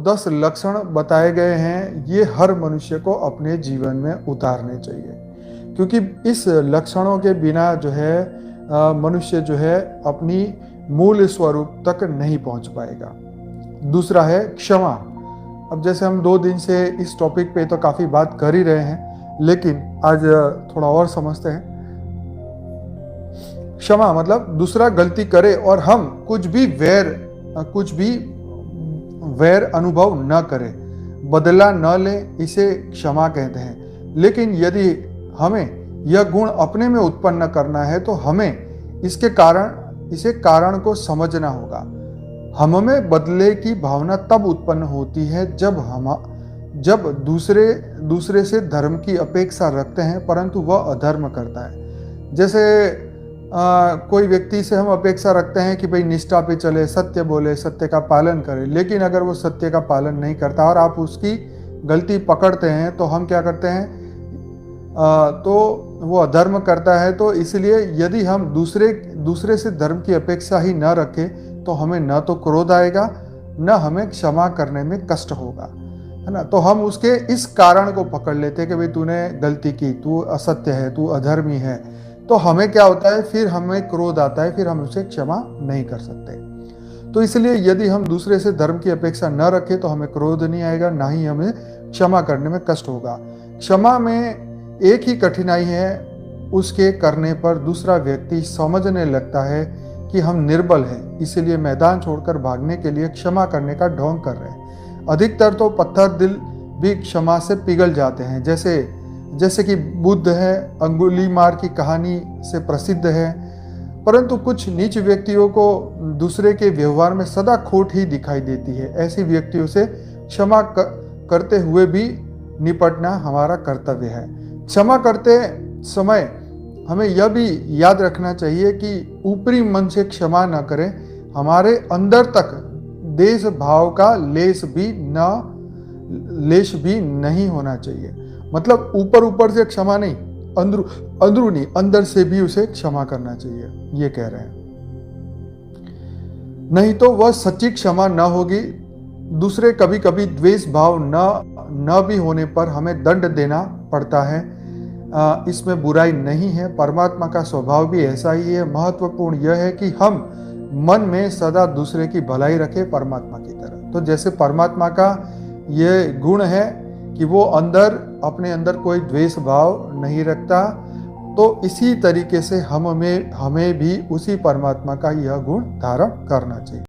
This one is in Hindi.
10 लक्षण बताए गए हैं, ये हर मनुष्य को अपने जीवन में उतारने चाहिए, क्योंकि इस लक्षणों के बिना जो है मनुष्य जो है अपनी मूल स्वरूप तक नहीं पहुंच पाएगा। दूसरा है क्षमा। अब जैसे हम 2 दिन से इस टॉपिक पे तो काफ़ी बात कर ही रहे हैं, लेकिन आज थोड़ा और समझते हैं। क्षमा मतलब दूसरा गलती करे और हम कुछ भी वैर अनुभव न करें, बदला न ले, इसे क्षमा कहते हैं। लेकिन यदि हमें यह गुण अपने में उत्पन्न करना है तो हमें इसे कारण को समझना होगा। हम में बदले की भावना तब उत्पन्न होती है जब दूसरे से धर्म की अपेक्षा रखते हैं परंतु वह अधर्म करता है। जैसे कोई व्यक्ति से हम अपेक्षा रखते हैं कि भाई निष्ठा पे चले, सत्य बोले, सत्य का पालन करे, लेकिन अगर वो सत्य का पालन नहीं करता और आप उसकी गलती पकड़ते हैं तो हम क्या करते हैं, तो वो अधर्म करता है। तो इसलिए यदि हम दूसरे से धर्म की अपेक्षा ही न रखें तो हमें न तो क्रोध आएगा, न हमें क्षमा करने में कष्ट होगा, है ना। तो हम उसके इस कारण को पकड़ लेते हैं कि भाई तूने गलती की, तू असत्य है, तू अधर्मी है, तो हमें क्या होता है, फिर हमें क्रोध आता है, फिर हम उसे क्षमा नहीं कर सकते। तो इसलिए यदि हम दूसरे से धर्म की अपेक्षा न रखें तो हमें क्रोध नहीं आएगा, ना ही हमें क्षमा करने में कष्ट होगा। क्षमा में एक ही कठिनाई है, उसके करने पर दूसरा व्यक्ति समझने लगता है कि हम निर्बल हैं, इसीलिए मैदान छोड़कर भागने के लिए क्षमा करने का ढोंग कर रहे हैं। अधिकतर तो पत्थर दिल भी क्षमा से पिघल जाते हैं, जैसे कि बुद्ध है, अंगुलीमार की कहानी से प्रसिद्ध है। परंतु कुछ नीच व्यक्तियों को दूसरे के व्यवहार में सदा खोट ही दिखाई देती है। ऐसी व्यक्तियों से क्षमा करते हुए भी निपटना हमारा कर्तव्य है। क्षमा करते समय हमें यह भी याद रखना चाहिए कि ऊपरी मन से क्षमा न करें, हमारे अंदर तक देश भाव का लेश भी नहीं होना चाहिए। मतलब ऊपर से क्षमा नहीं, अंदरूनी अंदर से भी उसे क्षमा करना चाहिए, ये कह रहे हैं। नहीं तो वह सच्ची क्षमा न होगी। दूसरे कभी कभी द्वेष भाव न भी होने पर हमें दंड देना पड़ता है, इसमें बुराई नहीं है। परमात्मा का स्वभाव भी ऐसा ही है। महत्वपूर्ण यह है कि हम मन में सदा दूसरे की भलाई रखें परमात्मा की तरह। तो जैसे परमात्मा का ये गुण है कि वो अपने अंदर कोई द्वेष भाव नहीं रखता, तो इसी तरीके से हमें भी उसी परमात्मा का यह गुण धारण करना चाहिए।